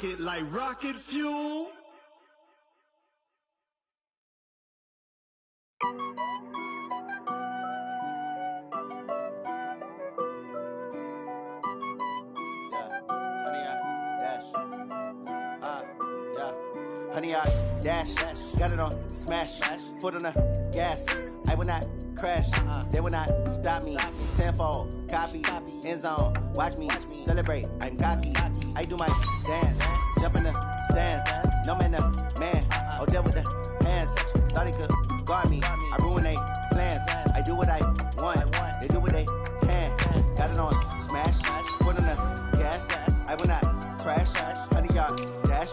it like rocket fuel. Honey, I dash, got it on smash, foot on the gas. I will not crash, they will not stop me. Tenfold, copy, end zone, watch me celebrate. I'm cocky, I do my dance, jump in the stands. No man, the man, oh, there with the hands. Thought he could guard me, I ruin they plans. I do what I want, they do what they can. Got it on smash, foot on the gas. I will not crash, honey, y'all dash,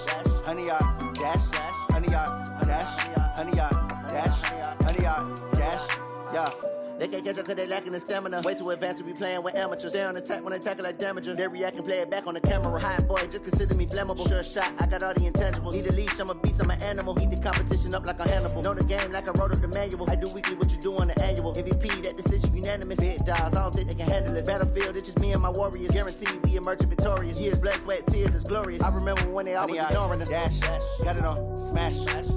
honey, y'all dash, honey, y'all dash, honey, y'all dash, honey, y'all dash, yeah. They can't catch up cause they lacking the stamina. Way too advanced to be playing with amateurs. Stay on attack when they tackle like damager. They react and play it back on the camera. Hot boy, just consider me flammable. Sure shot, I got all the intangibles. Need a leash, I'm a beast, I'm an animal. Eat the competition up like a Hannibal. Know the game like I wrote up the manual. I do weekly what you do on the annual. MVP, that decision unanimous. Big dogs, I don't think they can handle it. Battlefield, it's just me and my warriors. Guaranteed we emerging victorious. Years, blood, sweat, tears, it's glorious. I remember when they always ignoring us. Dash, got it on smash,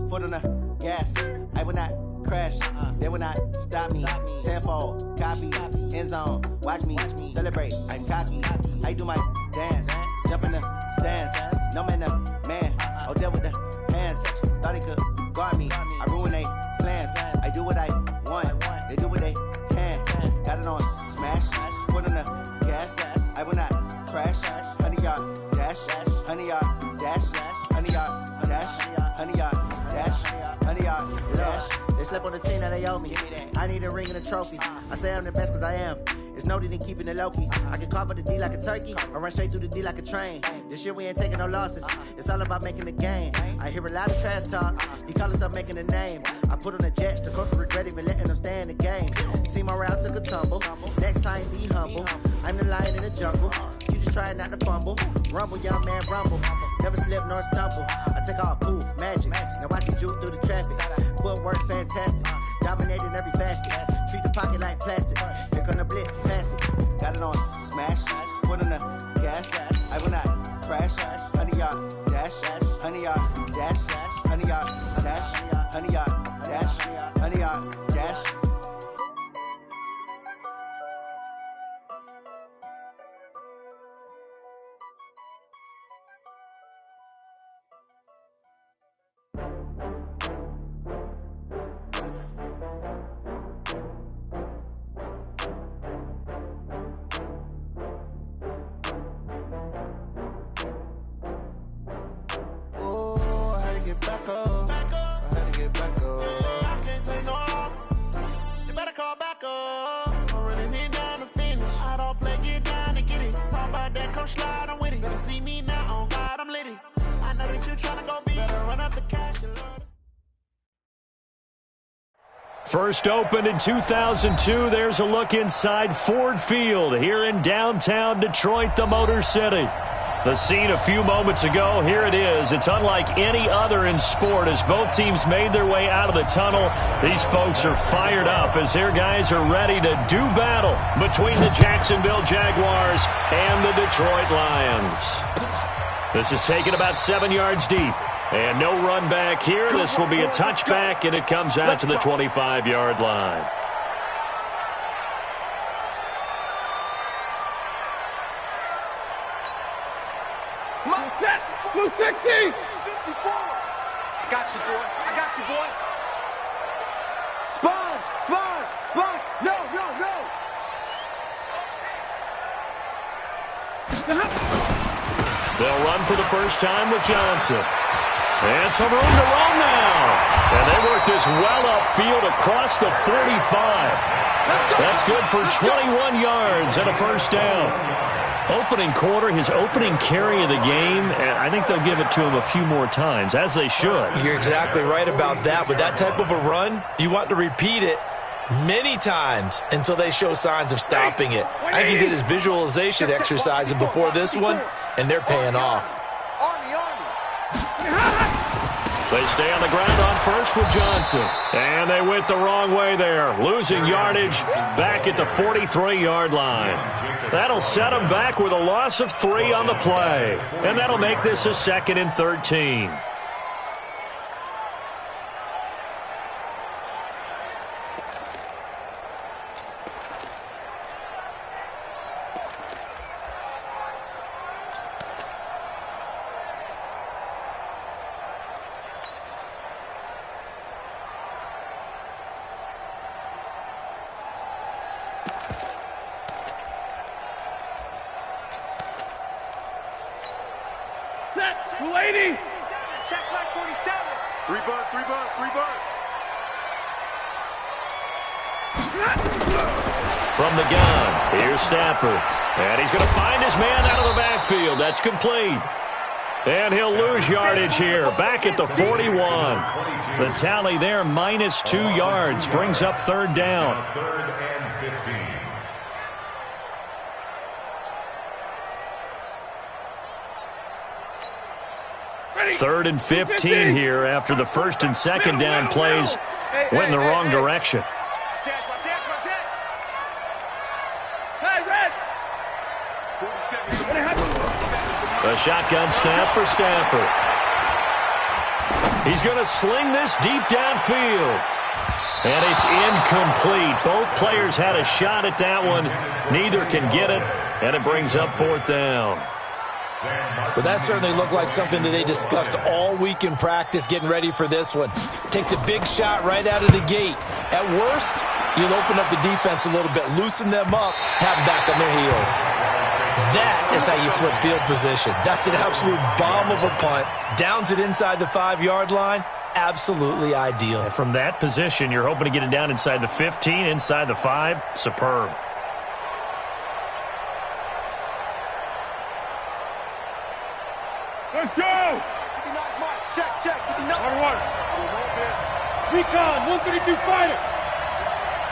foot on the gas. I will not crash, they will not stop me. Tenfold, copy, end zone, watch me celebrate. I'm cocky, I do my dance, jump in the stands. No man, the man, oh, there with the hands. Thought he could guard me, I ruin they plans. I do what I want, they do what they can. Got it on smash, foot on the gas. I will not crash, honey, y'all dash, honey, y'all dash, honey, y'all dash, honey, y'all dash, honey, y'all dash. They slept on the team that they owe me. I need a ring and a trophy. I say I'm the best cause I am. It's no need in keeping it low-key. I can carve up the D like a turkey or run straight through the D like a train. This year we ain't taking no losses. It's all about making the game. I hear a lot of trash talk. He call himself making a name. I put on the Jets. The coach will regret even letting them stay in the game. Team morale took a tumble. Next time be humble. I'm the lion in the jungle. You just trying not to fumble. Rumble, young man, rumble. Never slip nor stumble. I take off poof, magic. Now watch me juke through the traffic. Footwork fantastic. Dominating every facet. Treat the pocket like plastic. Here come the blitz, pass it. Got it on smash. Foot on the gas. I will not crash. Honey, y'all dash. Honey, y'all dash. Honey, y'all dash. Honey, y'all dash. Honey, y'all dash. Back up. I had to get back up. I can't take no loss. You better call back up. I'm running it down to finish. I don't play, get down to get it. Talk about that, come slide, I'm with it. Better see me now, on God, I'm litty. I know that you tryna go big. Better run up the cash and love. First opened in 2002. There's a look inside Ford Field here in downtown Detroit, the Motor City. The scene a few moments ago, here it is. It's unlike any other in sport as both teams made their way out of the tunnel. These folks are fired up as their guys are ready to do battle between the Jacksonville Jaguars and the Detroit Lions. This is taken about 7 yards deep. And no run back here. This will be a touchback, and it comes out to the 25-yard line. Set, blue 60. 54. I got you, boy. I got you, boy. Sponge, sponge, sponge. No. They'll run for the first time with Johnson. And some room to run now. And they work this well upfield across the 45. That's good for 21 yards and a first down. Opening quarter, his opening carry of the game, and I think they'll give it to him a few more times, as they should. You're exactly right about that. With that type of a run, you want to repeat it many times until they show signs of stopping it. I think he did his visualization exercises before this one, and they're paying off. They stay on the ground on first with Johnson. And they went the wrong way there, losing yardage back at the 43-yard line. That'll set them back with a loss of 3 on the play. And that'll make this a 2nd and 13. Check back 47. 3 bud, 3 bud, 3 bud. From the gun, here's Stafford. And he's going to find his man out of the backfield. That's complete. And he'll lose yardage here, back at the 41. The tally there, minus 2 yards, brings up 3rd down. 3rd and 15. Third and 15 here after the 1st and 2nd down plays went in the wrong direction. The shotgun snap for Stafford. He's going to sling this deep downfield. And it's incomplete. Both players had a shot at that one. Neither can get it, and it brings up 4th down. Well, that certainly looked like something that they discussed all week in practice getting ready for this one. Take the big shot right out of the gate. At worst, you'll open up the defense a little bit, loosen them up, have them back on their heels. That is how you flip field position. That's an absolute bomb of a punt. Downs it inside the 5-yard line. Absolutely ideal. And from that position, you're hoping to get it down inside the 15, inside the 5. Superb. Let's go! Check, 59. Water. Recon, 132 fighter.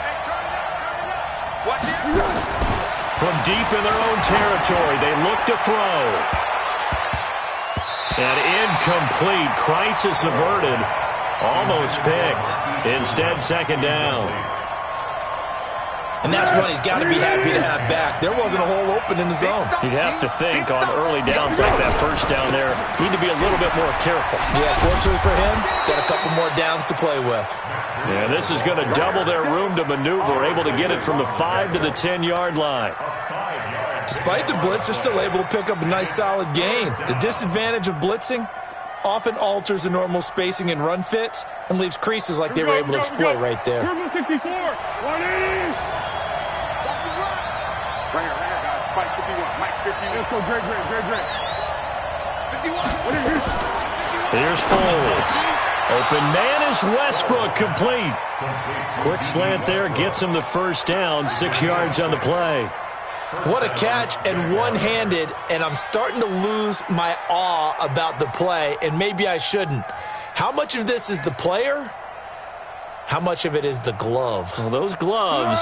Hey, turn it up. Watch it. From deep in their own territory, they look to throw. And incomplete. Crisis averted. Almost picked. Instead, 2nd down. And that's one he's got to be happy to have back. There wasn't a hole open in the zone. You'd have to think on early downs like that 1st down there, need to be a little bit more careful. Yeah, fortunately for him, got a couple more downs to play with. Yeah, this is going to double their room to maneuver, able to get it from the 5 to the 10-yard line. Despite the blitz, they're still able to pick up a nice solid gain. The disadvantage of blitzing often alters the normal spacing and run fits and leaves creases like they were able to exploit right there. 64, 180. Right here, guys. Mike 51, Mike 51. Let's go, great. 51. Here's Foles. Open man is Westbrook, complete. Quick slant there, gets him the 1st down, 6 yards on the play. What a catch, and one-handed, and I'm starting to lose my awe about the play, and maybe I shouldn't. How much of this is the player? How much of it is the glove? Well, those gloves,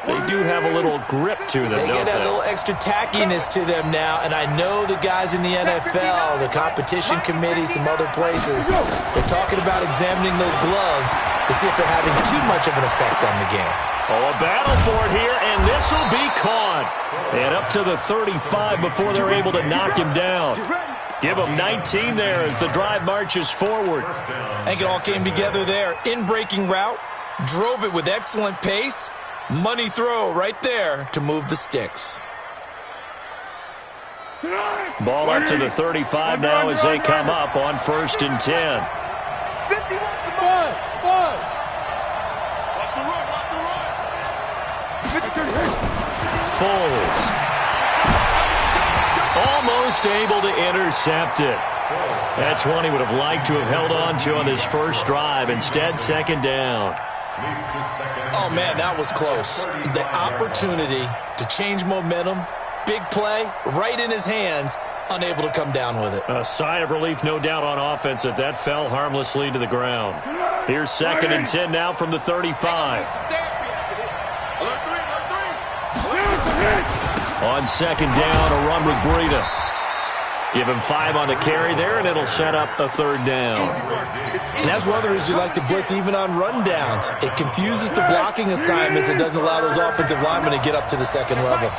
they do have a little grip to them, They don't get a they? little extra tackiness to them now, and I know the guys in the NFL, the competition committee, some other places, they're talking about examining those gloves to see if they're having too much of an effect on the game. Oh, a battle for it here, and this will be caught. And up to the 35 before they're able to knock him down. Give him 19 there as the drive marches forward. I think it all came together there. In-breaking route, drove it with excellent pace. Money throw right there to move the sticks. Ball up to the 35 now as they come up on 1st and 10. 50 wants the Five. Watch the run. Foles. Almost able to intercept it. That's one he would have liked to have held on to on his 1st drive. Instead, 2nd down. Oh, man, that was close. The opportunity to change momentum, big play, right in his hands, unable to come down with it. A sigh of relief, no doubt, on offense that fell harmlessly to the ground. Here's 2nd and 10 now from the 35. On 2nd down, a run with Breida. Give him 5 on the carry there, and it'll set up a 3rd down. And that's one of the reasons you like to blitz even on rundowns. It confuses the blocking assignments and doesn't allow those offensive linemen to get up to the second level.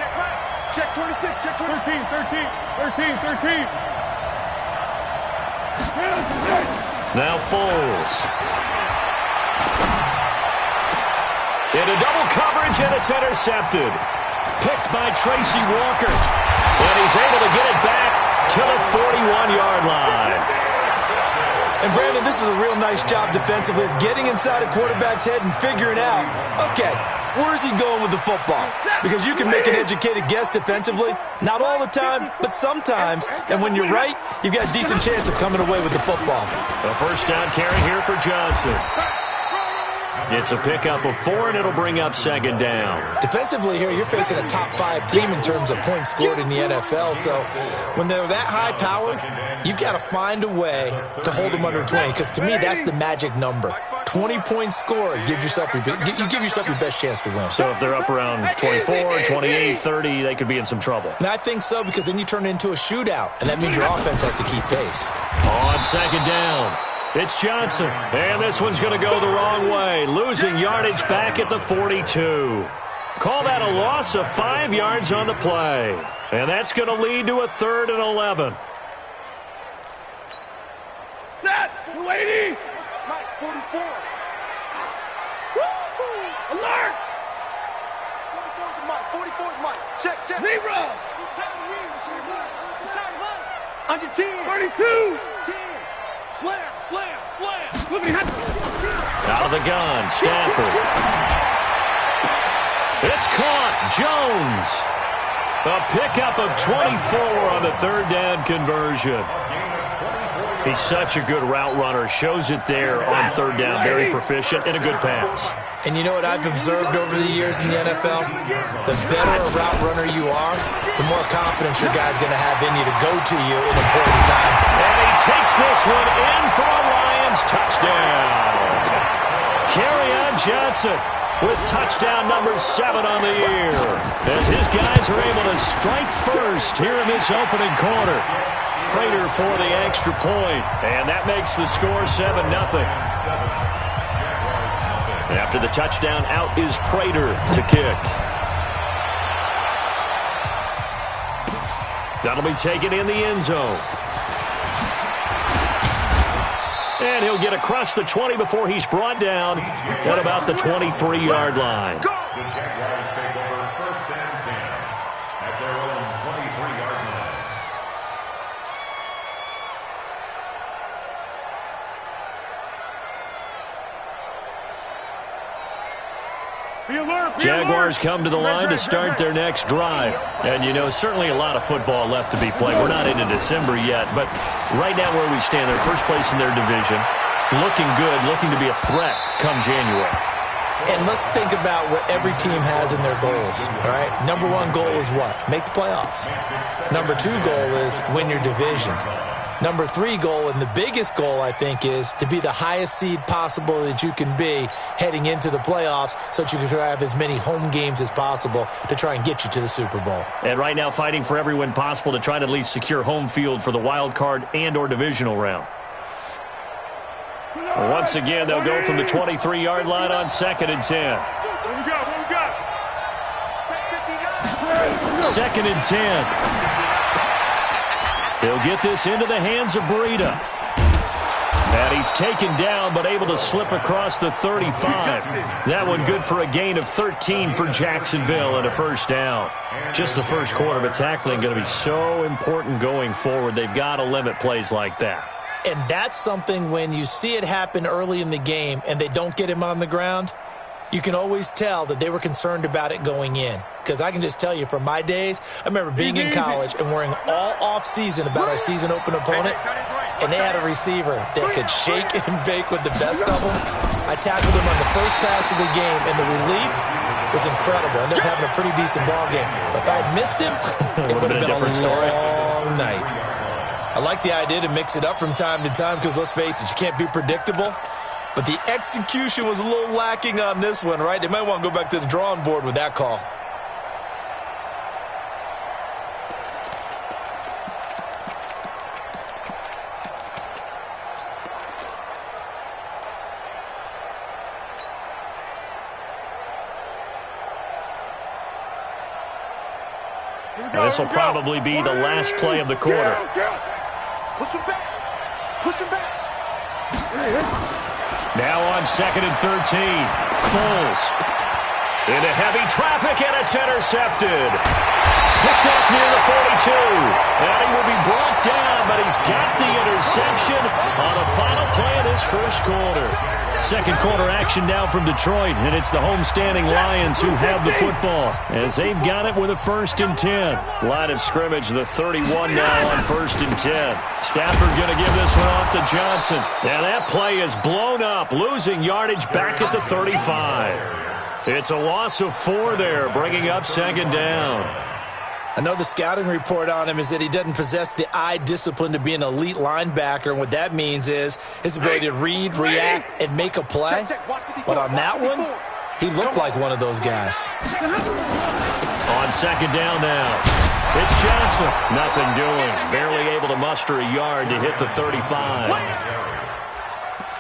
Check 26, check 13. Now Foles. Into double coverage, and it's intercepted. Picked by Tracy Walker. And he's able to get it back to the 41-yard line. And, Brandon, this is a real nice job defensively of getting inside a quarterback's head and figuring out, okay, where's he going with the football? Because you can make an educated guess defensively. Not all the time, but sometimes. And when you're right, you've got a decent chance of coming away with the football. A 1st down carry here for Johnson. It's a pickup of 4, and it'll bring up 2nd down. Defensively here, you're facing a top 5 team in terms of points scored in the NFL. So when they're that high powered, you've got to find a way to hold them under 20. Because to me, that's the magic number. 20-point score gives yourself you give yourself your best chance to win. So if they're up around 24, 28, 30, they could be in some trouble. And I think so, because then you turn it into a shootout, and that means your offense has to keep pace. On 2nd down, it's Johnson, and this one's going to go the wrong way, losing yardage back at the 42. Call that a loss of 5 yards on the play, and that's going to lead to a 3rd and 11. Set, 280. Mike, 44. Woo! Alert! 44 is Mike. 44 is Mike. Check. Zero. Under 10. 32. 10. Slam. Out of the gun, Stafford. It's caught. Jones. A pickup of 24 on the 3rd down conversion. He's such a good route runner. Shows it there on 3rd down. Very proficient and a good pass. And you know what I've observed over the years in the NFL? The better a route runner you are, the more confidence your guy's going to have in you to go to you in important times. And he takes this one in for a Lions touchdown. Kerryon Johnson with touchdown number 7 on the year. As his guys are able to strike first here in this opening quarter. Prater for the extra point, and that makes the score 7-0. After the touchdown, out is Prater to kick. That'll be taken in the end zone. And he'll get across the 20 before he's brought down at about the 23-yard line. The Jaguars take over 1st and 10 at their own 23-yard line. Jaguars come to the line to start their next drive. And, you know, certainly a lot of football left to be played. We're not into December yet, but right now where we stand, they're first place in their division, looking good, looking to be a threat come January. And let's think about what every team has in their goals, all right? Number 1 goal is what? Make the playoffs. Number 2 goal is win your division. Number 3 goal, and the biggest goal, I think, is to be the highest seed possible that you can be heading into the playoffs so that you can try to have as many home games as possible to try and get you to the Super Bowl. And right now fighting for every win possible to try to at least secure home field for the wild card and or divisional round. Once again, they'll go from the 23-yard line on 2nd and 10. What we got? 2nd and 10. He'll get this into the hands of Breida. And he's taken down, but able to slip across the 35. That one good for a gain of 13 for Jacksonville and a 1st down. Just the first quarter, but tackling going to be so important going forward. They've got to limit plays like that. And that's something when you see it happen early in the game and they don't get him on the ground, you can always tell that they were concerned about it going in. Because I can just tell you from my days, I remember being in college and worrying all off-season about our season-open opponent, and they had a receiver that could shake and bake with the best of them. I tackled him on the first pass of the game, and the relief was incredible. I ended up having a pretty decent ball game. But if I had missed him, it would have been a different story. Long night. I like the idea to mix it up from time to time because, let's face it, you can't be predictable. But the execution was a little lacking on this one, right? They might want to go back to the drawing board with that call. And this will probably be the last play of the quarter. Push him back. Push him back. Now on 2nd and 13. Foles. Into heavy traffic, and it's intercepted. Picked up near the 42. And he will be brought down, but he's got the interception on the final play of this first quarter. Second quarter action now from Detroit, and it's the homestanding Lions who have the football as they've got it with a 1st and 10. Line of scrimmage, the 31 now on 1st and 10. Stafford going to give this one off to Johnson. And that play is blown up, losing yardage back at the 35. It's a loss of 4 there, bringing up 2nd down. I know the scouting report on him is that he doesn't possess the eye discipline to be an elite linebacker, and what that means is his ability to read, react, and make a play. But on that one, he looked like one of those guys. On 2nd down now, it's Johnson. Nothing doing. Barely able to muster a yard to hit the 35.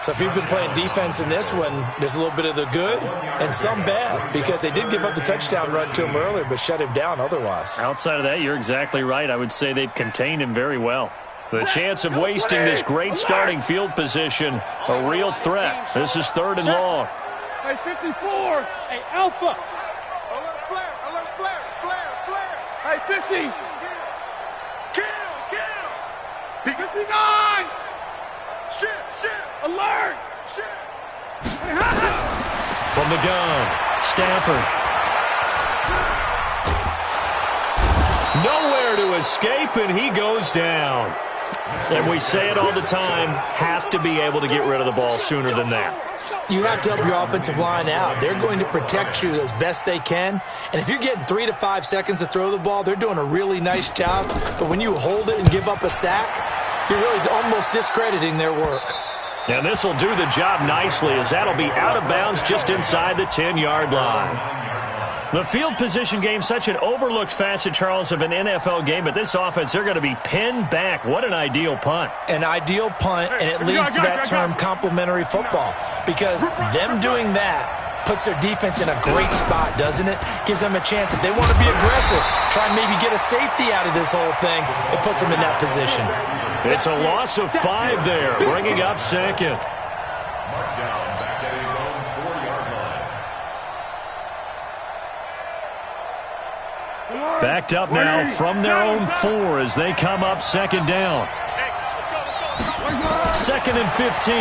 So if you've been playing defense in this one, there's a little bit of the good and some bad, because they did give up the touchdown run to him earlier but shut him down otherwise. Outside of that, you're exactly right. I would say they've contained him very well. The chance of wasting this great starting field position, a real threat. This is 3rd and long. Hey, 54. Hey, Alpha. Alert flare. Alert flare. Flare. Flare. Hey, 50. Kill. 59. Shit. Alert. Shit. From the gun, Stafford. Nowhere to escape, and he goes down. And we say it all the time, have to be able to get rid of the ball sooner than that. You have to help your offensive line out. They're going to protect you as best they can. And if you're getting 3 to 5 seconds to throw the ball, they're doing a really nice job. But when you hold it and give up a sack, you're really almost discrediting their work. And this will do the job nicely, as that'll be out of bounds just inside the 10-yard line. The field position game, such an overlooked facet, Charles, of an NFL game, but this offense, they're going to be pinned back. What an ideal punt. An ideal punt, and it leads to that term complementary football, because them doing that puts their defense in a great spot, doesn't it? Gives them a chance. If they want to be aggressive, try and maybe get a safety out of this whole thing, it puts them in that position. It's a loss of 5 there, bringing up 2nd. Markdown back at his own 4-yard line. Backed up now from their own 4 as they come up 2nd down. 2nd and 15.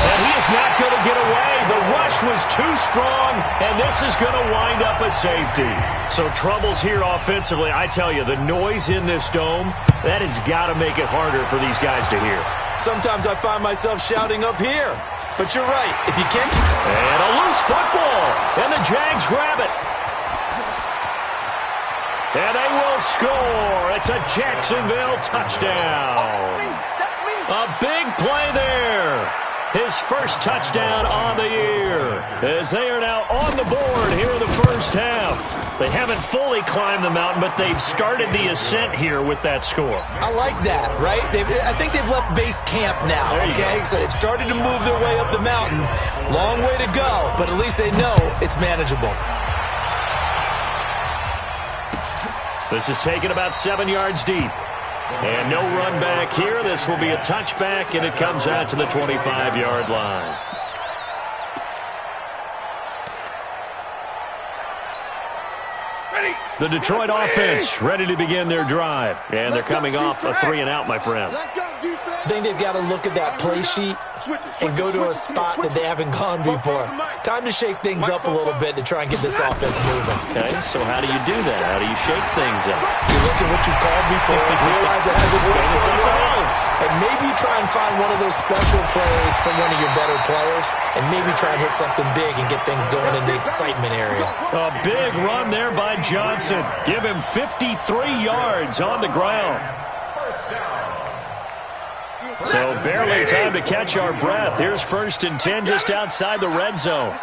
And he is not going to get away. The rush was too strong, and this is going to wind up a safety. So troubles here offensively. I tell you, the noise in this dome, that has got to make it harder for these guys to hear. Sometimes I find myself shouting up here. But you're right. If you can't... And a loose football. And the Jags grab it. And they will score. It's a Jacksonville touchdown. A big play there. His first touchdown on the year, as they are now on the board here in the first half. They haven't fully climbed the mountain, but they've started the ascent here with that score. I like that, right? I think they've left base camp now, okay? So they've started to move their way up the mountain. Long way to go, but at least they know it's manageable. This is taken about 7 yards deep. And no run back here. This will be a touchback, and it comes out to the 25-yard line. The Detroit offense ready to begin their drive. And they're coming off a 3-and-out, my friend. I think they've got to look at that play sheet and go to a spot that they haven't gone before. Time to shake things up a little bit to try and get this offense moving. Okay, so how do you do that? How do you shake things up? You look at what you called before, realize it hasn't worked somewhere else, and maybe try and find one of those special plays from one of your better players, and maybe try and hit something big and get things going in the excitement area. A big run there by Johnson. Give him 53 yards on the ground. So barely time to catch our breath. Here's 1st and 10 just outside the red zone.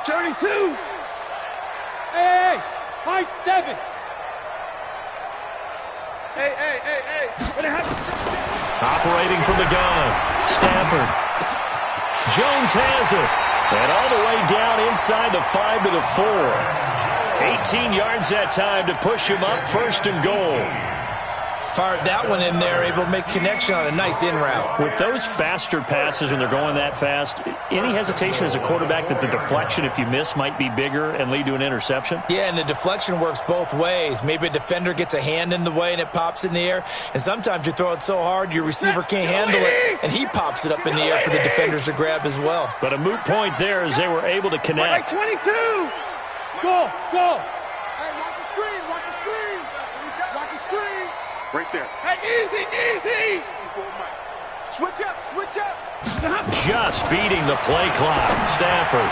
32. Hey, high 7. Hey. What happened? Operating from the gun, Stafford. Jones has it. And all the way down inside the 5 to the 4. 18 yards that time to push him up 1st and goal. Fired that one in there, able to make connection on a nice in route. With those faster passes when they're going that fast, any hesitation as a quarterback that the deflection, if you miss, might be bigger and lead to an interception? Yeah, and the deflection works both ways. Maybe a defender gets a hand in the way and it pops in the air, and sometimes you throw it so hard your receiver can't handle it, and he pops it up in the air for the defenders to grab as well. But a moot point there as they were able to connect. 22! Go! Go! Hey, watch the screen! Watch the screen! Watch the screen! Right there. Hey, easy, easy! Switch up! Switch up! Just beating the play clock. Stafford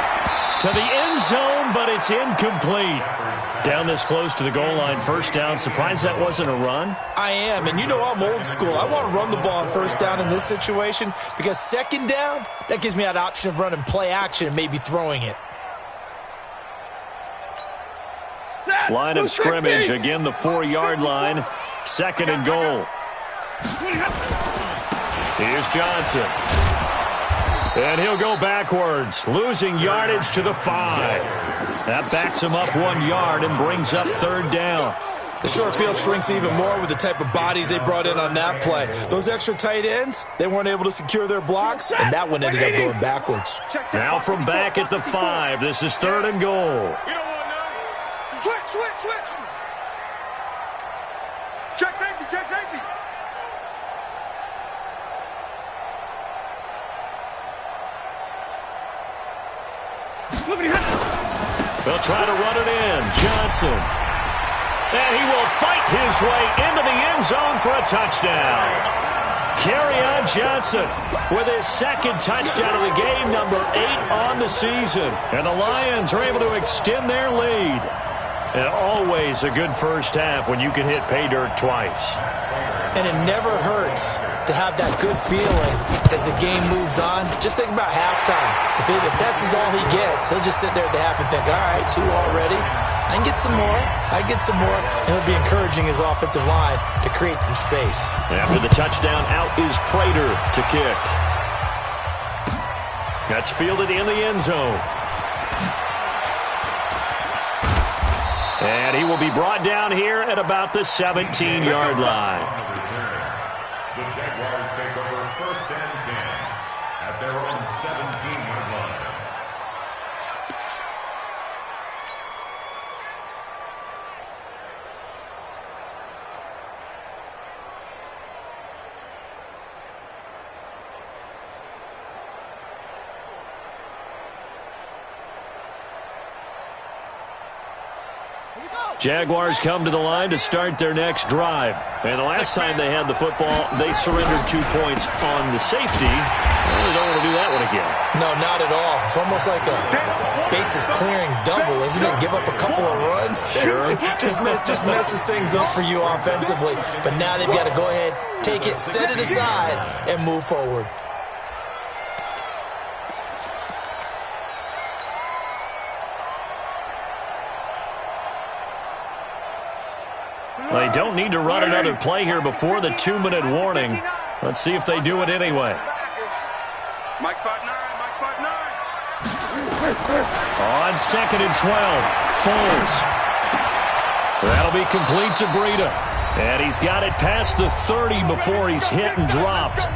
to the end zone, but it's incomplete. Down this close to the goal line, 1st down. Surprised that wasn't a run? I am, and you know I'm old school. I want to run the ball on 1st down in this situation because 2nd down, that gives me that option of running play action and maybe throwing it. Line of scrimmage, again the 4-yard line. 2nd and goal. Here's Johnson. And he'll go backwards, losing yardage to the 5. That backs him up 1 yard and brings up 3rd down. The short field shrinks even more with the type of bodies they brought in on that play. Those extra tight ends, they weren't able to secure their blocks, and that one ended up going backwards. Now from back at the 5, this is 3rd and goal. Switch! Switch! Switch! Check safety! Check safety! They'll try to run it in. Johnson. And he will fight his way into the end zone for a touchdown. Kerryon Johnson with his 2nd touchdown of the game, number 8 on the season. And the Lions are able to extend their lead. And always a good 1st half when you can hit pay dirt twice. And it never hurts to have that good feeling as the game moves on. Just think about halftime. If that's all he gets, he'll just sit there at the half and think, all right, 2 already. I can get some more. I can get some more. And he'll be encouraging his offensive line to create some space. After the touchdown, out is Prater to kick. That's fielded in the end zone. And he will be brought down here at about the 17-yard line. The Jaguars take over 1st and 10 at their own 17-yard line. Jaguars come to the line to start their next drive. And the last time they had the football, they surrendered 2 points on the safety. Well, they don't want to do that one again. No, not at all. It's almost like a bases clearing double, isn't it? Give up a couple of runs. Sure. just messes things up for you offensively. But now they've got to go ahead, take it, set it aside, and move forward. They don't need to run another play here before the 2-minute warning. Let's see if they do it anyway. Mike spot 9, Mike spot 9. On 2nd and 12, Foles. That'll be complete to Breida. And he's got it past the 30 before he's hit and dropped.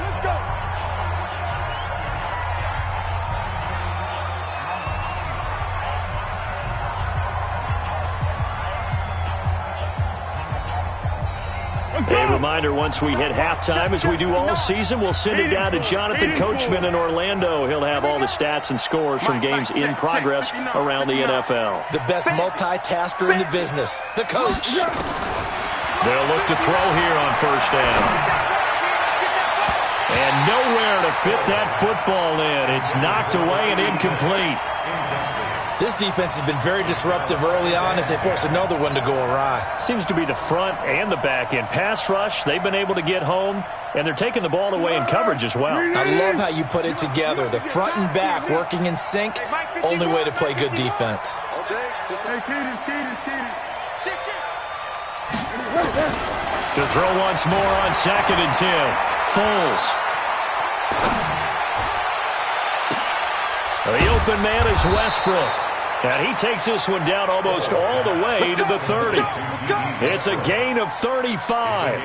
A reminder, once we hit halftime, as we do all season, we'll send it down to Jonathan Coachman in Orlando. He'll have all the stats and scores from games in progress around the NFL. The best multitasker in the business, the coach. They'll look to throw here on 1st down. And nowhere to fit that football in. It's knocked away and incomplete. This defense has been very disruptive early on as they force another one to go awry. Seems to be the front and the back end. Pass rush, they've been able to get home, and they're taking the ball away in coverage as well. I love how you put it together. The front and back working in sync, only way to play good defense. To throw once more on 2nd and 10. Foles. The open man is Westbrook. And he takes this one down almost all the way to the 30. It's a gain of 35.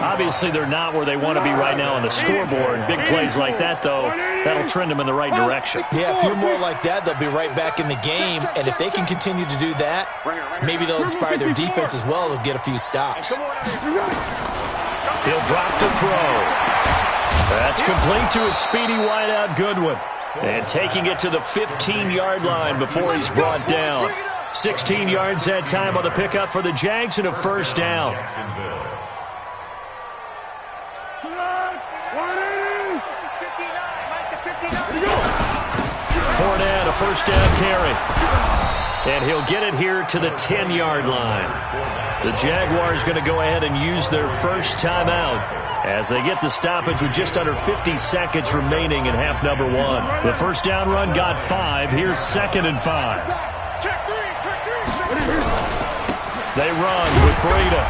Obviously, they're not where they want to be right now on the scoreboard. Big plays like that, though, that'll trend them in the right direction. Yeah, a few more like that, they'll be right back in the game. And if they can continue to do that, maybe they'll inspire their defense as well. They'll get a few stops. He'll drop to throw. That's complete to a speedy wideout Goodwin. And taking it to the 15-yard line before he's brought down. 16 yards that time on the pickup for the Jags and a first down. Fournette, a first down carry. And he'll get it here to the 10-yard line. The Jaguars going to go ahead and use their first timeout as they get the stoppage with just under 50 seconds remaining in half number one. The first down run got 5. Here's 2nd and 5. They run with Breida.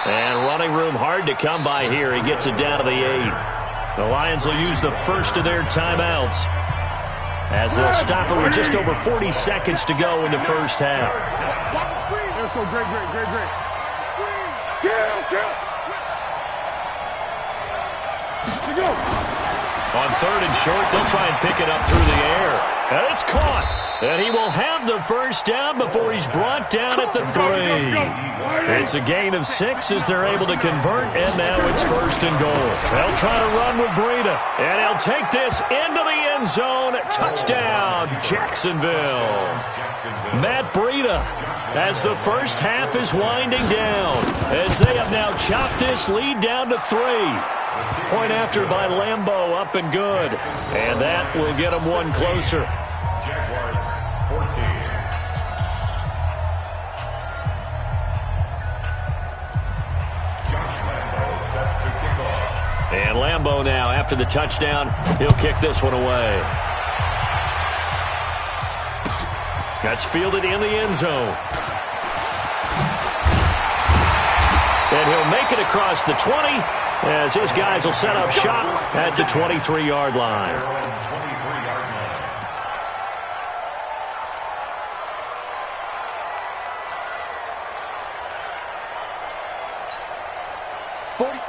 And running room hard to come by here. He gets it down to the 8. The Lions will use the first of their timeouts as they'll stop it with just over 40 seconds to go in the first half. Great. On 3rd and short, they'll try and pick it up through the air. And it's caught. And he will have the first down before he's brought down at the 3. It's a gain of 6 as they're able to convert, and now it's 1st and goal. They'll try to run with Breida, and he'll take this into the end zone. Touchdown, Jacksonville. Matt Breida, as the first half is winding down, as they have now chopped this lead down to 3. Point after by Lambeau, up and good. And that will get them one closer. Jaguars 14. Josh Lambeau set to kick off. And Lambeau now, after the touchdown, he'll kick this one away. That's fielded in the end zone. And he'll make it across the 20. As his guys will set up shop at the 23-yard line.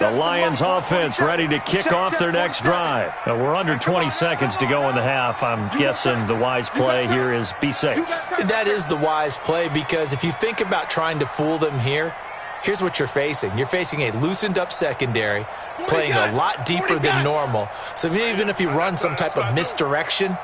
The Lions offense ready to kick off their next drive. We're under 20 seconds to go in the half. I'm guessing the wise play here is be safe. That is the wise play, because if you think about trying to fool them here, here's what you're facing. You're facing a loosened-up secondary, playing a lot deeper than normal. So even if you run some type of misdirection,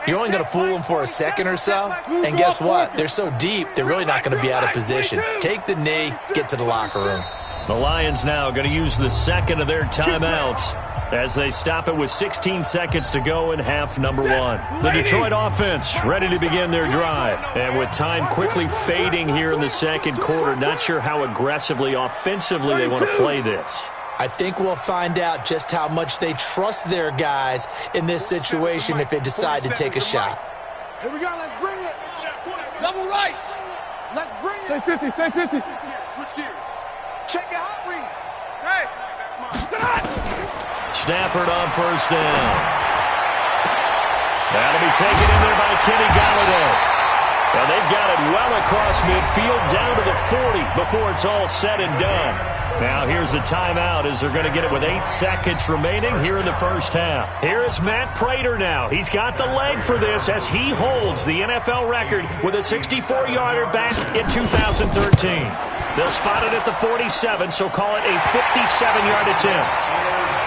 you're only going to fool them for a second or so. And guess what? They're so deep, they're really not going to be out of position. Take the knee, get to the locker room. The Lions now going to use the second of their timeouts as they stop it with 16 seconds to go in half number one. The Detroit offense ready to begin their drive. And with time quickly fading here in the second quarter, not sure how aggressively, offensively they want to play this. I think we'll find out just how much they trust their guys in this situation if they decide to take a shot. Here we go, let's bring it. Double right. Let's bring it. Stay 50, stay 50. Switch gears. Check your hot read. Hey. Stafford on first down. That'll be taken in there by Kenny Golladay. And they've got it well across midfield down to the 40 before it's all said and done. Now here's a timeout as they're going to get it with 8 seconds remaining here in the first half. Here is Matt Prater now. He's got the leg for this as he holds the NFL record with a 64-yarder back in 2013. They'll spot it at the 47, so call it a 57-yard attempt.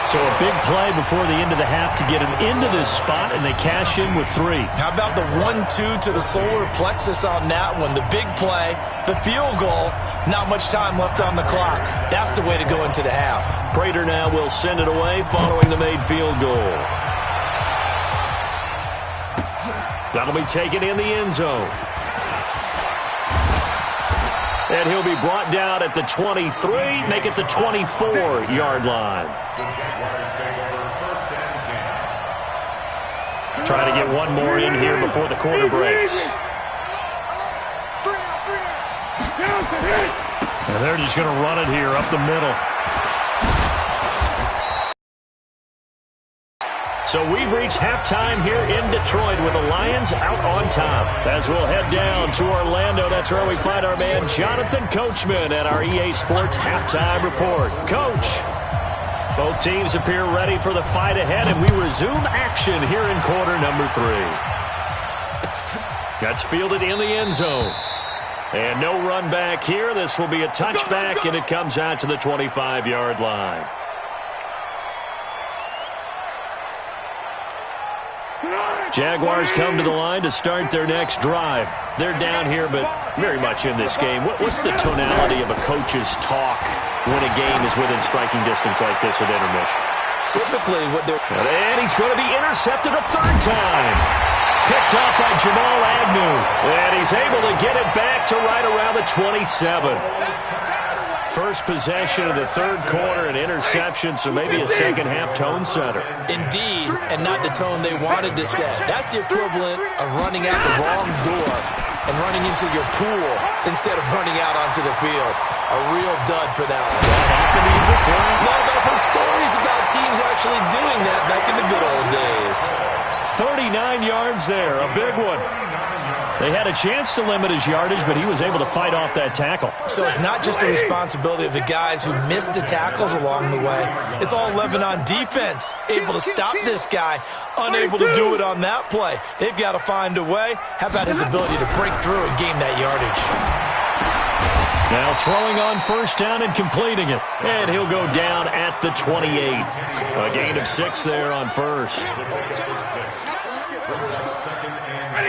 So a big play before the end of the half to get him into this spot, and they cash in with 3. How about the 1-2 to the solar plexus on that one? The big play, the field goal, not much time left on the clock. That's the way to go into the half. Prater now will send it away following the made field goal. That'll be taken in the end zone. And he'll be brought down at the 23, make it the 24-yard line. The Jaguars take over first and 10. Try to get one more in here before the quarter breaks. And they're just going to run it here up the middle. So we've reached halftime here in Detroit with the Lions out on top. As we'll head down to Orlando, that's where we find our man Jonathan Coachman at our EA Sports Halftime Report. Coach, both teams appear ready for the fight ahead, and we resume action here in quarter number 3. That's fielded in the end zone. And no run back here. This will be a touchback, and it comes out to the 25-yard line. Jaguars come to the line to start their next drive. They're down here, but very much in this game. What's the tonality of a coach's talk when a game is within striking distance like this at intermission? Typically, what they're... And he's going to be intercepted a third time. Picked up by Jamal Agnew. And he's able to get it back to right around the 27. First possession of the third quarter, an interception, so maybe a second-half tone setter. Indeed, and not the tone they wanted to set. That's the equivalent of running out the wrong door and running into your pool instead of running out onto the field. A real dud for that one. Happened to you before? No, but I've heard stories about teams actually doing that back in the good old days. 39 yards there, a big one. They had a chance to limit his yardage, but he was able to fight off that tackle. So it's not just the responsibility of the guys who missed the tackles along the way. It's all 11 on defense, able to stop this guy, unable to do it on that play. They've got to find a way. How about his ability to break through and gain that yardage? Now throwing on first down and completing it. And he'll go down at the 28. A gain of 6 there on first.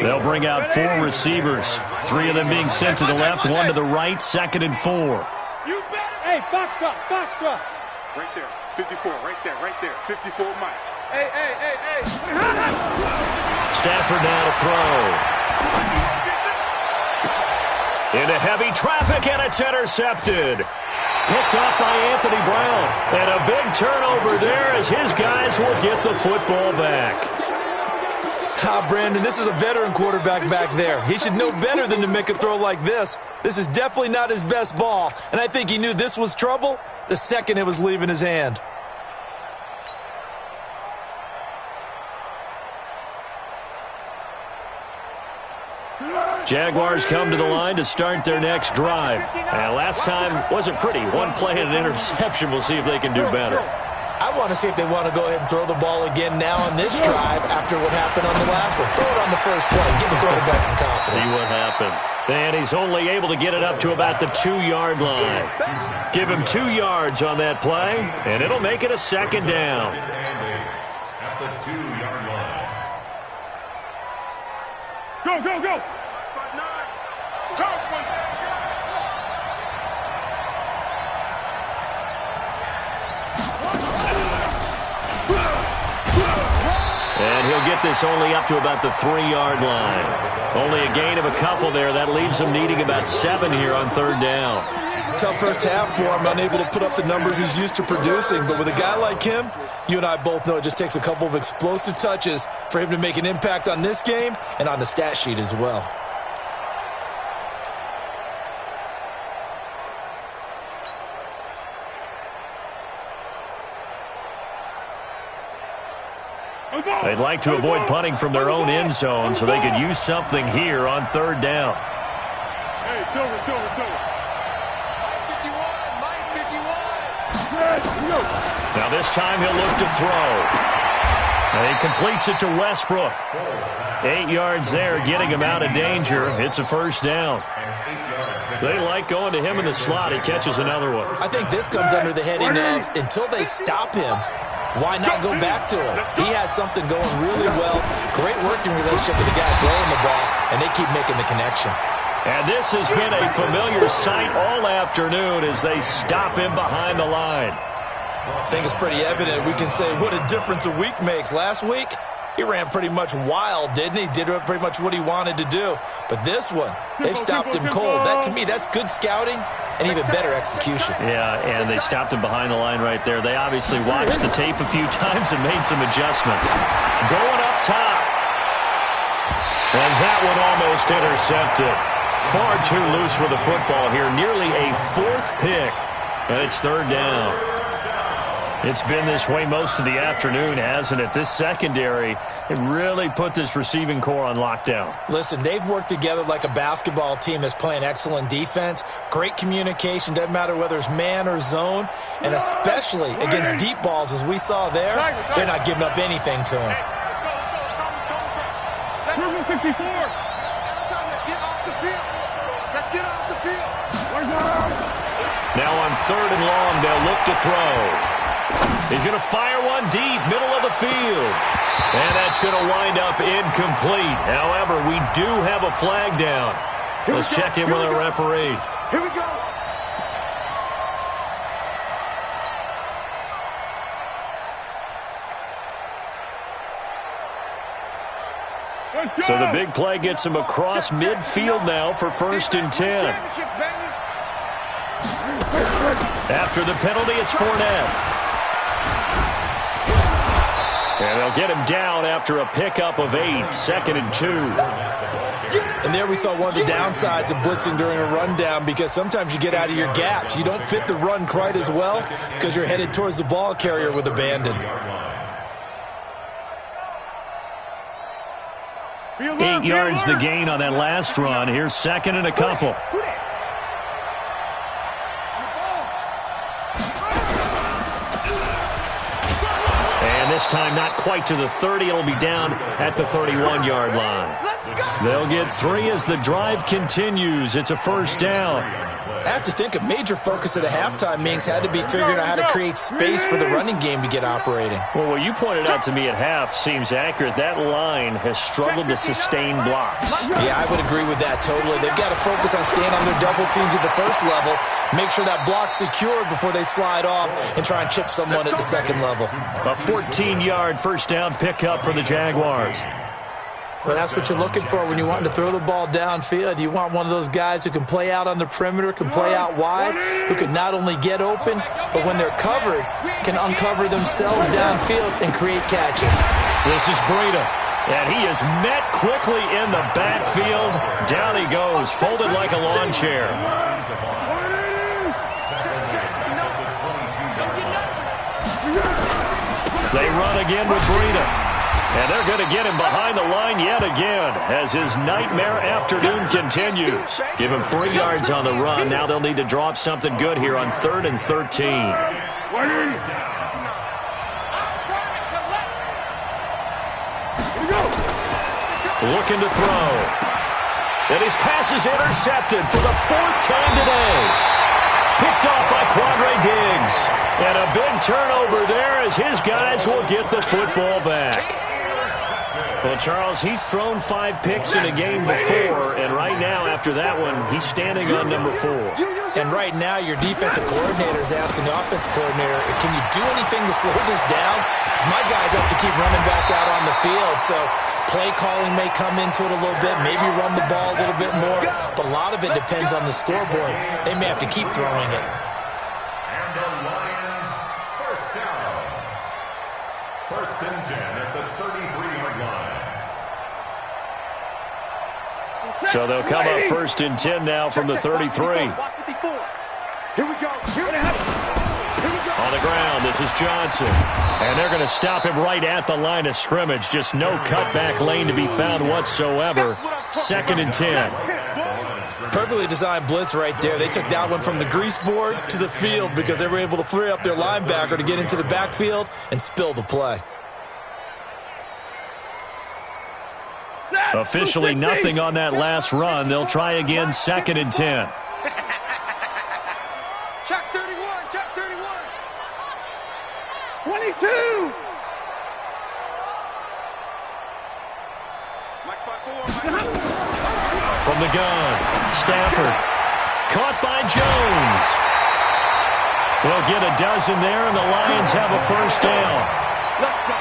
They'll bring out 4 receivers. 3 of them being sent to the left, 1 to the right, 2nd and 4. Hey, box drop. Right there, 54, right there, 54 Mike. Hey. Stafford now to throw. Into heavy traffic, and it's intercepted. Picked off by Anthony Brown. And a big turnover there as his guys will get the football back. Brandon, this is a veteran quarterback back there. He should know better than to make a throw like this. This is definitely not his best ball, and I think he knew this was trouble the second it was leaving his hand. Jaguars come to the line to start their next drive. And last time wasn't pretty. 1 play and an interception. We'll see if they can do better. I want to see if they want to go ahead and throw the ball again now on this drive after what happened on the last one. Throw it on the first play. Give the quarterback some confidence. See what happens. And he's only able to get it up to about the 2-yard line. Give him 2 yards on that play, and it'll make it a 2nd down. At the 2-yard line. Go. And he'll get this only up to about the 3-yard line. Only a gain of a couple there. That leaves him needing about 7 here on 3rd down. Tough first half for him, unable to put up the numbers he's used to producing. But with a guy like him, you and I both know it just takes a couple of explosive touches for him to make an impact on this game and on the stat sheet as well. They'd like to avoid punting from their own end zone so they could use something here on 3rd down. Hey, Silver. Mike 51. Now this time he'll look to throw. And he completes it to Westbrook. 8 yards there, getting him out of danger. It's a 1st down. They like going to him in the slot. He catches another one. I think this comes under the heading of until they stop him, why not go back to him? He has something going really well. Great working relationship with the guy throwing the ball, and they keep making the connection. And this has been a familiar sight all afternoon as they stop him behind the line. I think it's pretty evident. We can say what a difference a week makes. Last week, he ran pretty much wild, didn't he? Did pretty much what he wanted to do. But this one, they stopped him cold. That, to me, that's good scouting and even better execution. Yeah, and they stopped him behind the line right there. They obviously watched the tape a few times and made some adjustments. Going up top. And that one almost intercepted. Far too loose with the football here. Nearly a 4th pick. And it's 3rd down. It's been this way most of the afternoon, hasn't it? This secondary, it really put this receiving core on lockdown. Listen, they've worked together like a basketball team that's playing excellent defense. Great communication, doesn't matter whether it's man or zone, and especially against deep balls, as we saw there, they're not giving up anything to them. 54. Let's get off the field. Let's get off the field. Now on 3rd and long, they'll look to throw. He's going to fire one deep, middle of the field. And that's going to wind up incomplete. However, we do have a flag down. Let's check in with our referee. Here we go. So the big play gets him across midfield now for 1st and 10. After the penalty, it's Fournette. And they'll get him down after a pickup of 8, 2nd and 2. And there we saw one of the downsides of blitzing during a rundown, because sometimes you get out of your gaps. You don't fit the run quite as well because you're headed towards the ball carrier with abandon. 8 yards the gain on that last run. Here's 2nd and a couple. This time not quite to the 30. It'll be down at the 31-yard line. They'll get 3 as the drive continues. It's a 1st down. I have to think a major focus at the halftime, Minks, had to be figuring out how to create space for the running game to get operating. Well, what you pointed out to me at half seems accurate. That line has struggled to sustain blocks. Yeah, I would agree with that totally. They've got to focus on staying on their double teams at the first level, make sure that block's secured before they slide off, and try and chip someone at the second level. A 14-yard 1st down pickup for the Jaguars. Well, that's what you're looking for when you want to throw the ball downfield. You want one of those guys who can play out on the perimeter, can play out wide, who can not only get open, but when they're covered, can uncover themselves downfield and create catches. This is Breida, and he is met quickly in the backfield. Down he goes, folded like a lawn chair. They run again with Breida. And they're going to get him behind the line yet again as his nightmare afternoon continues. Give him 3 yards on the run. Now they'll need to drop something good here on 3rd and 13. Looking to throw. And his pass is intercepted for the 4th time today. Picked off by Quandre Diggs. And a big turnover there as his guys will get the football back. Well, Charles, he's thrown 5 picks in a game before, and right now, after that one, he's standing on number 4. And right now, your defensive coordinator is asking the offensive coordinator, can you do anything to slow this down? Because my guys have to keep running back out on the field, so play calling may come into it a little bit, maybe run the ball a little bit more, but a lot of it depends on the scoreboard. They may have to keep throwing it. And the Lions, 1st down. 1st and 10 at the 33-yard line. So they'll come up 1st and 10 now from the 33. Here we go. On the ground, this is Johnson. And they're going to stop him right at the line of scrimmage. Just no cutback lane to be found whatsoever. 2nd and 10. Perfectly designed blitz right there. They took that one from the grease board to the field because they were able to free up their linebacker to get into the backfield and spill the play. Officially nothing on that last run. They'll try again 2nd and 10. Check 31, check 31. 22. From the gun, Stafford. Caught by Jones. They'll get a dozen there, and the Lions have a 1st down. Let's go.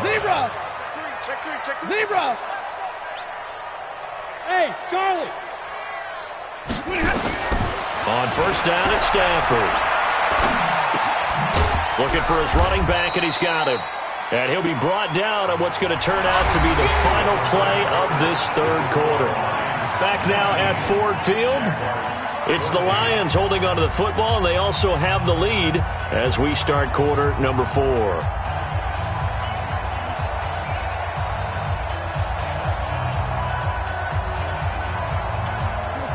Zebra. Check 3. Zebra. Hey, Charlie. On 1st down, it's Stafford. Looking for his running back, and he's got him. And he'll be brought down on what's going to turn out to be the final play of this third quarter. Back now at Ford Field. It's the Lions holding onto the football, and they also have the lead as we start quarter number 4.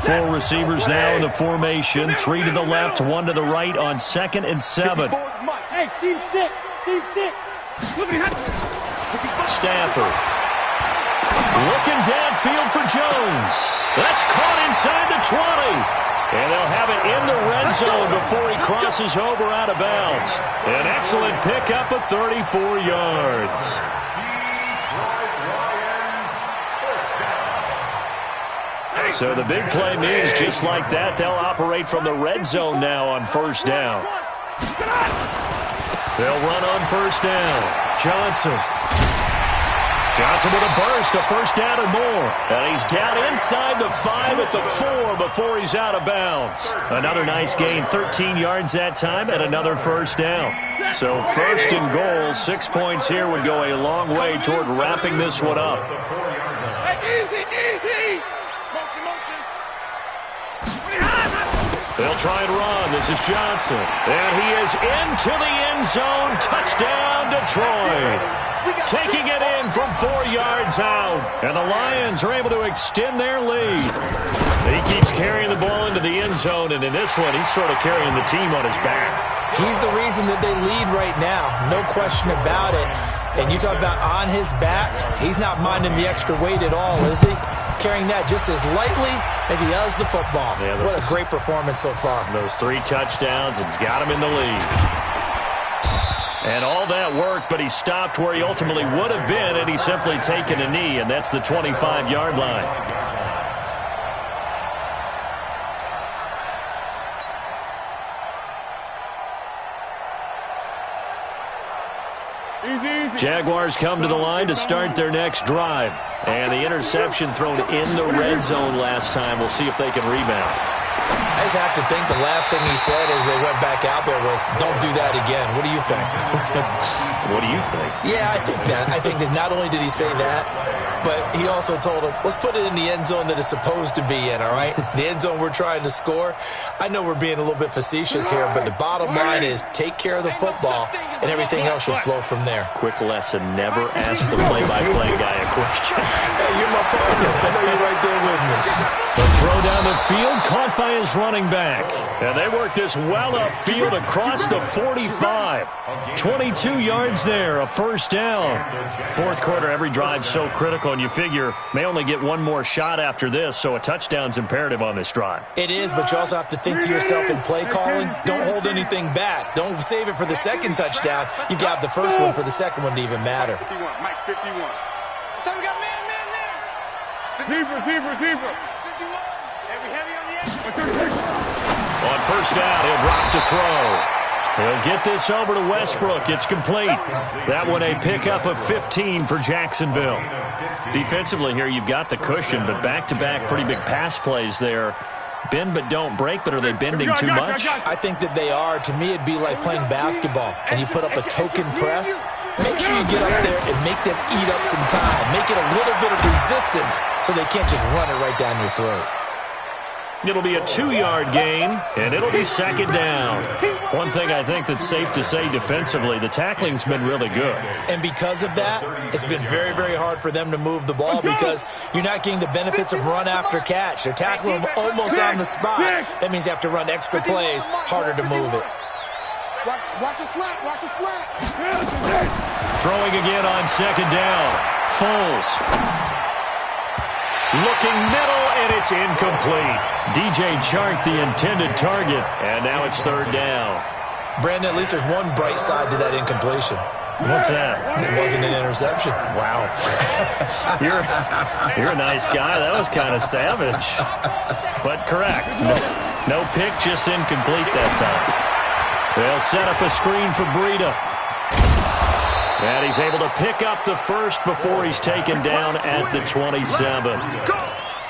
Four receivers now in the formation. 3 to the left, 1 to the right on 2nd and 7. Hey, Steve 6. Steve 6. Stafford. Looking downfield for Jones. That's caught inside the 20. And they'll have it in the red zone before he crosses over out of bounds. An excellent pickup of 34 yards. So the big play means just like that, they'll operate from the red zone now on first down. They'll run on first down. Johnson with a burst, a first down and more. And he's down inside the 5 at the 4 before he's out of bounds. Another nice gain, 13 yards that time, and another first down. So first and goal, 6 points here would go a long way toward wrapping this one up. Easy. Motion. They'll try and run. This is Johnson. And he is into the end zone. Touchdown, Detroit. Taking it in from 4 yards out. And the Lions are able to extend their lead. He keeps carrying the ball into the end zone, and in this one, he's sort of carrying the team on his back. He's the reason that they lead right now. No question about it. And you talk about on his back, he's not minding the extra weight at all, is he? Carrying that just as lightly as he does the football. Yeah, what a great performance so far. Those 3 touchdowns, it's got him in the lead. And all that work, but he stopped where he ultimately would have been, and he's simply taken a knee, and that's the 25-yard line. Jaguars come to the line to start their next drive. And the interception thrown in the red zone last time. We'll see if they can rebound. I just have to think the last thing he said as they went back out there was, don't do that again. What do you think? What do you think? Yeah, I think that. I think that not only did he say that, but he also told him, let's put it in the end zone that it's supposed to be in, all right? The end zone we're trying to score. I know we're being a little bit facetious here, but the bottom line is take care of the football, and everything else should flow from there. Quick lesson, never ask the play-by-play guy a question. Hey, you're my partner. I know you're right there with me. The throw down the field, caught by his running back. And they work this well upfield across the 45. 22 yards there, a first down. Fourth quarter, every drive so critical, and you figure may only get one more shot after this, so a touchdown's imperative on this drive. It is, but you also have to think to yourself in play calling, don't hold anything back. Don't save it for the second touchdown. You got the first one for the second one to even matter. Mike 51. So we got man. Receiver. On first down, he'll drop to throw. He'll get this over to Westbrook. It's complete. That one a pickup of 15 for Jacksonville. Defensively here, you've got the cushion, but back-to-back pretty big pass plays there. Bend but don't break, but are they bending too much? I think that they are. To me, it'd be like playing basketball, and you put up a token press. Make sure you get up there and make them eat up some time. Make it a little bit of resistance so they can't just run it right down your throat. It'll be a 2-yard gain, and it'll be second down. One thing I think that's safe to say defensively, the tackling's been really good. And because of that, it's been very, very hard for them to move the ball because you're not getting the benefits of run after catch. They're tackling them almost on the spot. That means you have to run extra plays, harder to move it. Watch a slant. Throwing again on second down. Foles. Looking middle, and it's incomplete. DJ Chark, the intended target, and now it's third down. Brandon, at least there's one bright side to that incompletion. What's that? It wasn't an interception. Wow. You're a nice guy. That was kind of savage. But correct. No pick, just incomplete that time. They'll set up a screen for Breida. And he's able to pick up the first before he's taken down at the 27.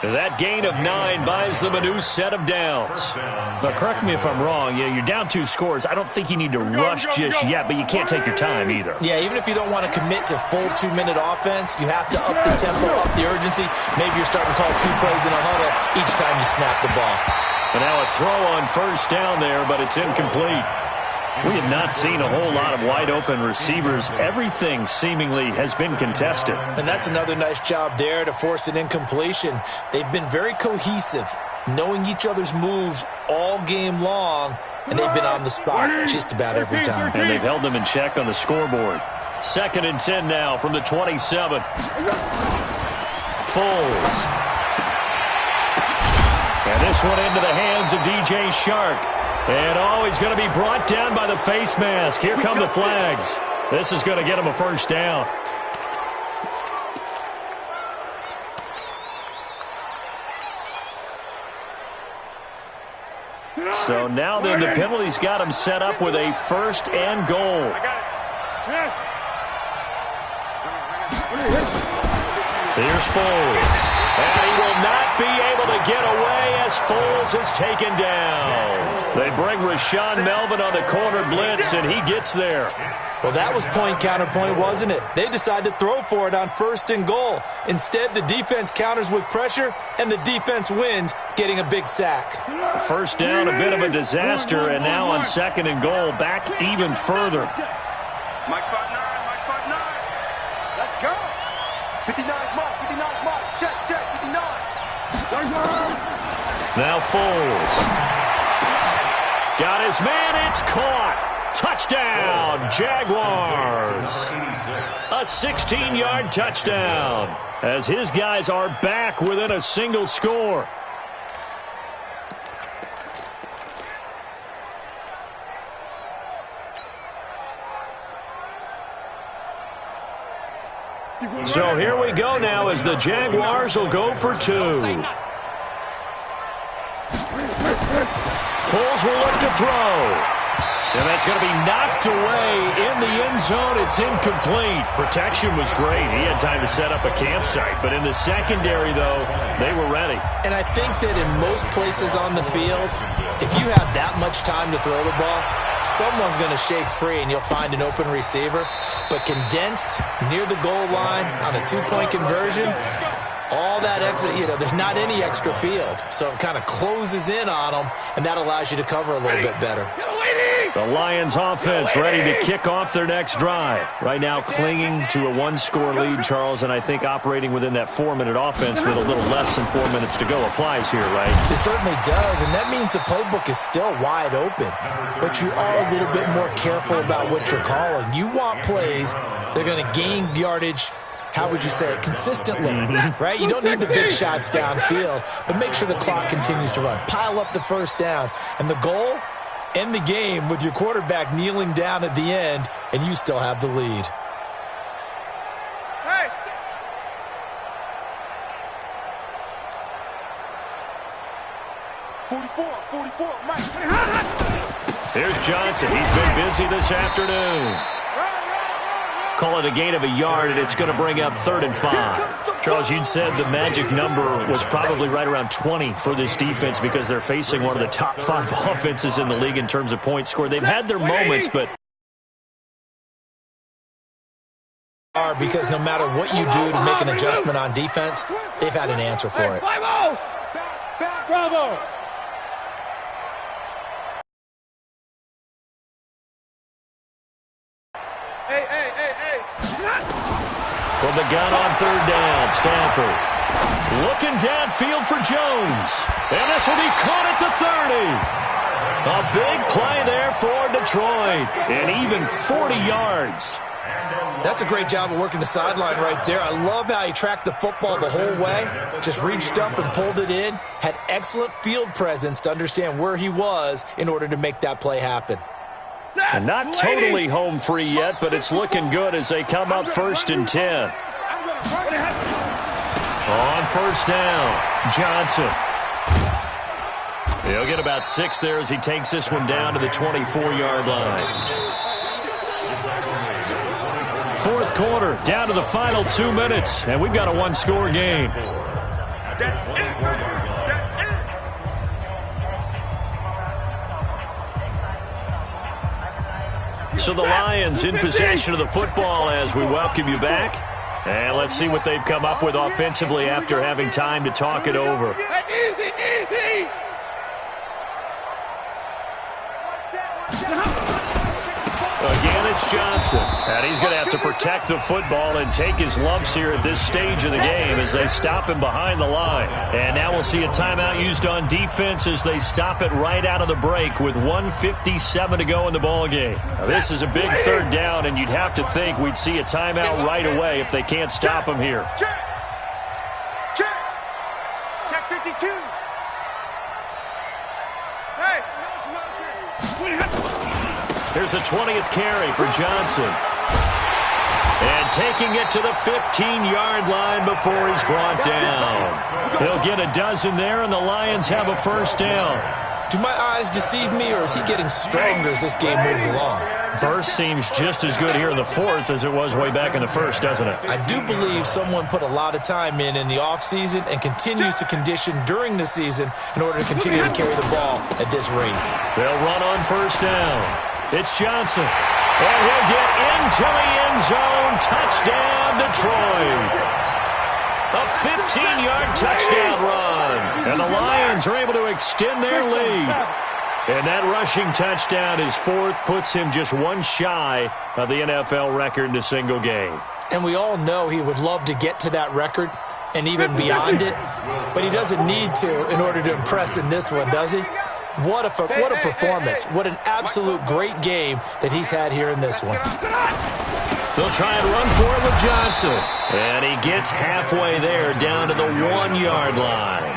That gain of 9 buys them a new set of downs. But correct me if I'm wrong, you're down 2 scores. I don't think you need to rush just yet, but you can't take your time either. Yeah, even if you don't want to commit to full 2-minute offense, you have to up the tempo, up the urgency. Maybe you're starting to call 2 plays in a huddle each time you snap the ball. And now a throw on first down there, but it's incomplete. We have not seen a whole lot of wide-open receivers. Everything seemingly has been contested. And that's another nice job there to force an incompletion. They've been very cohesive, knowing each other's moves all game long, and they've been on the spot just about every time. And they've held them in check on the scoreboard. 2nd and 10 now from the 27. Foles. And this one into the hands of DJ Shark. And he's going to be brought down by the face mask. Here come the flags. This is going to get him a first down. So now then the penalty's got him set up with a 1st and goal. Here's Foles. And he will not be able to get away as Foles is taken down. They bring Rashawn Melvin on the corner blitz, and he gets there. Well, that was point-counterpoint, wasn't it? They decided to throw for it on 1st and goal. Instead, the defense counters with pressure, and the defense wins, getting a big sack. First down, a bit of a disaster, and now on 2nd and goal, back even further. Mike 5-9, Mike 5-9. Let's go. 59's Mike, 59's Mike. Check, 59. Now Foles. Got his man, it's caught. Touchdown, Jaguars. A 16-yard touchdown as his guys are back within a single score. So here we go now as the Jaguars will go for 2. Foles will look to throw. And that's going to be knocked away in the end zone. It's incomplete. Protection was great. He had time to set up a campsite. But in the secondary, though, they were ready. And I think that in most places on the field, if you have that much time to throw the ball, someone's going to shake free and you'll find an open receiver. But condensed near the goal line on a 2-point conversion, all that extra, there's not any extra field. So it kind of closes in on them, and that allows you to cover a little bit better. The Lions offense ready to kick off their next drive. Right now clinging to a 1-score lead, Charles, and I think operating within that 4-minute offense with a little less than 4 minutes to go applies here, right? It certainly does, and that means the playbook is still wide open. But you are a little bit more careful about what you're calling. You want plays that are going to gain yardage, how would you say it, consistently, right? You don't need the big shots downfield, but make sure the clock continues to run. Pile up the first downs. And the goal, end the game with your quarterback kneeling down at the end, and you still have the lead. Hey. .44, Mike. Here's Johnson. He's been busy this afternoon. Call it a gain of a yard, and it's going to bring up 3rd and 5. Charles, you'd said the magic number was probably right around 20 for this defense because they're facing one of the top 5 offenses in the league in terms of points scored. They've had their moments, but because no matter what you do to make an adjustment on defense, they've had an answer for it. Bravo! Hey. From the gun on 3rd down, Stanford looking downfield for Jones. And this will be caught at the 30. A big play there for Detroit. And even 40 yards. That's a great job of working the sideline right there. I love how he tracked the football the whole way. Just reached up and pulled it in. Had excellent field presence to understand where he was in order to make that play happen. And not totally home free yet, but it's looking good as they come up 1st and 10. On 1st down, Johnson. He'll get about 6 there as he takes this one down to the 24-yard line. 4th quarter, down to the final 2 minutes, and we've got a 1-score game. That's it, baby. That's it. So the Lions in possession of the football as we welcome you back. And let's see what they've come up with offensively after having time to talk it over. Easy, easy. Again, it's Johnson. And he's going to have to protect the football and take his lumps here at this stage of the game as they stop him behind the line. And now we'll see a timeout used on defense as they stop it right out of the break with 1:57 to go in the ballgame. Now, this is a big third down, and you'd have to think we'd see a timeout right away if they can't stop him here. Check. Check. Check 52. Hey. Here's a 20th carry for Johnson. And taking it to the 15-yard line before he's brought down. He'll get a dozen there, and the Lions have a first down. Do my eyes deceive me, or is he getting stronger as this game moves along? Burst seems just as good here in the fourth as it was way back in the first, doesn't it? I do believe someone put a lot of time in the offseason and continues to condition during the season in order to continue to carry the ball at this rate. They'll run on first down. It's Johnson. And he'll get into the end zone. Touchdown, Detroit. A 15-yard touchdown run. And the Lions are able to extend their lead. And that rushing touchdown, his fourth, puts him just one shy of the NFL record in a single game. And we all know he would love to get to that record and even beyond it. But he doesn't need to in order to impress in this one, does he? What a performance. What an absolute great game that he's had here in this one. They'll try and run for it with Johnson. And he gets halfway there down to the 1-yard line.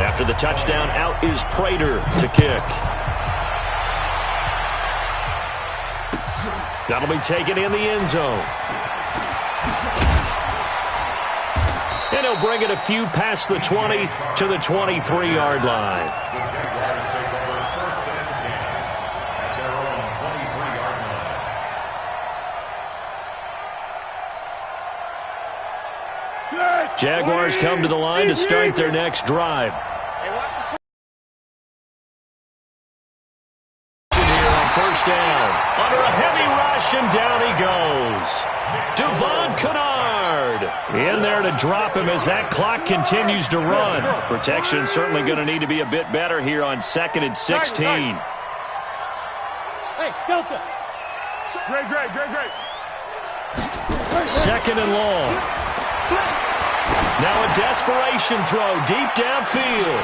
After the touchdown, out is Prater to kick. That'll be taken in the end zone. And he'll bring it a few past the 20 to the 23-yard line. Jaguars come to the line to start their next drive. Here on first down. Under a heavy rush, and down he goes. Devon Kennard in there to drop him as that clock continues to run. Protection certainly going to need to be a bit better here on 2nd and 16. Hey, Delta. Great. 2nd and long. Now a desperation throw deep downfield.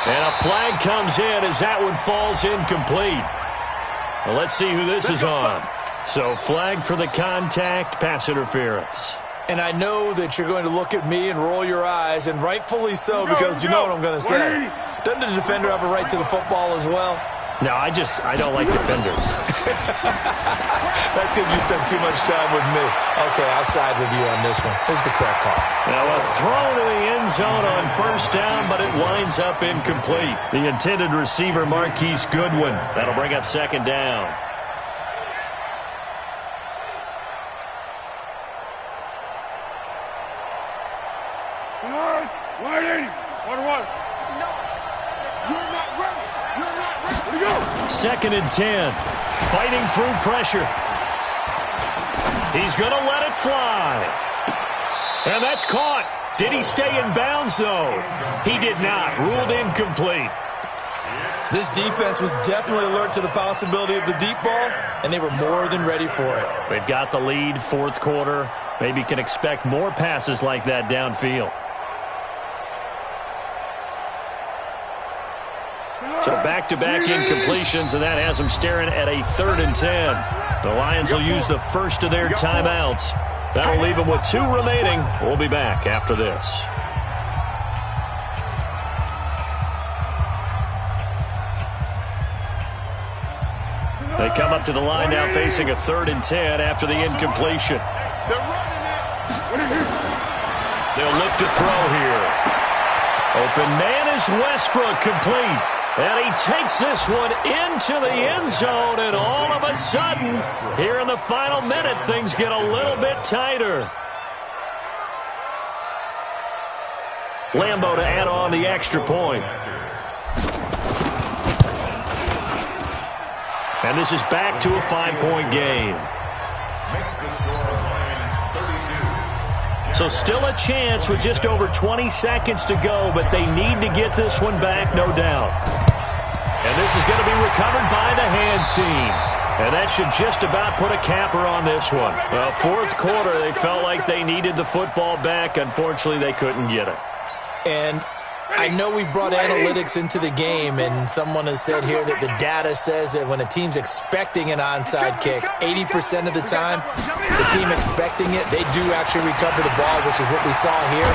And a flag comes in as that one falls incomplete. Well, let's see who this is on. So flag for the contact, pass interference. And I know that you're going to look at me and roll your eyes, and rightfully so, because you know what I'm going to say. Doesn't the defender have a right to the football as well? No, I don't like defenders. That's because you spend too much time with me. Okay, I'll side with you on this one. Here's the correct call. Now a throw to the end zone on first down, but it winds up incomplete. The intended receiver, Marquise Goodwin. That'll bring up 2nd down. Second and 10. Fighting through pressure. He's going to let it fly. And that's caught. Did he stay in bounds, though? He did not. Ruled incomplete. This defense was definitely alert to the possibility of the deep ball, and they were more than ready for it. They've got the lead, fourth quarter. Maybe can expect more passes like that downfield. So back-to-back incompletions, and that has them staring at a 3rd and 10. The Lions will use the first of their timeouts. That'll leave them with 2 remaining. We'll be back after this. They come up to the line now facing a 3rd and 10 after the incompletion. They'll look to throw here. Open man is Westbrook, complete. And he takes this one into the end zone, and all of a sudden, here in the final minute, things get a little bit tighter. Lambo to add on the extra point. And this is back to a 5-point game. So still a chance with just over 20 seconds to go, but they need to get this one back, no doubt. And this is going to be recovered by the hands team. And that should just about put a capper on this one. Well, fourth quarter, they felt like they needed the football back. Unfortunately, they couldn't get it. And I know we brought analytics into the game, and someone has said here that the data says that when a team's expecting an onside kick, 80% of the time, the team expecting it, they do actually recover the ball, which is what we saw here.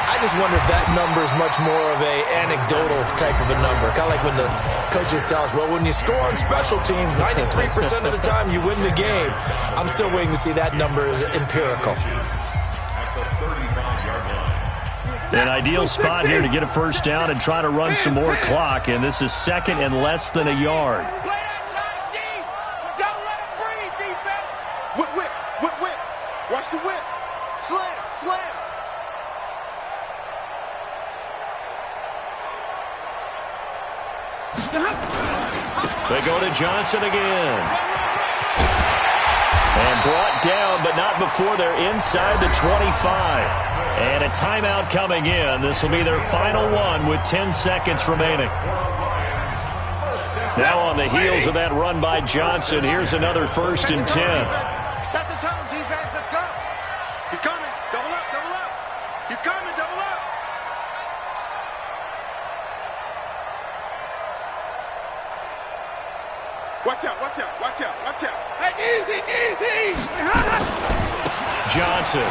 I just wonder if that number is much more of a anecdotal type of a number. Kind of like when the coaches tell us, well, when you score on special teams, 93% of the time you win the game. I'm still waiting to see that number is empirical. An ideal spot here to get a first down and try to run some more clock, and this is second and less than a yard. Whip, whip, whip, whip. Watch the whip. Slam, slam. They go to Johnson again. And brought down, but not before they're inside the 25. And a timeout coming in. This will be their final one with 10 seconds remaining. Now on the heels of that run by Johnson, here's another 1st and 10. Set the tone, defense. Let's go. He's coming. Double up, double up. He's coming, double up. Watch out, watch out, watch out, watch out. Hey, easy, easy. Johnson.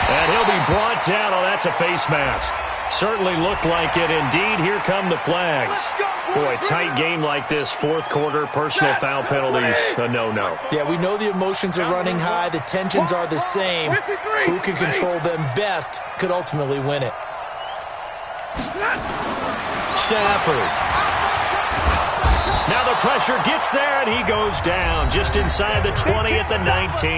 And he'll be brought down. Oh, that's a face mask. Certainly looked like it. Indeed, here come the flags. Boy, tight game like this, fourth quarter, personal foul penalties, a no-no. Yeah, we know the emotions are running high. The tensions are the same. Who can control them best could ultimately win it. Stafford. Now the pressure gets there, and he goes down just inside the 20 at the 19.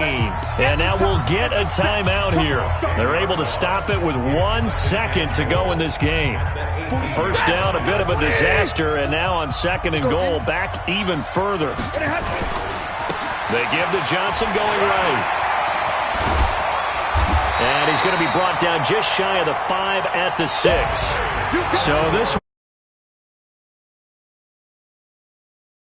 And now we'll get a timeout here. They're able to stop it with 1 second to go in this game. First down, a bit of a disaster, and now on 2nd and goal, back even further. They give to Johnson going right. And he's going to be brought down just shy of the 5 at the 6. So this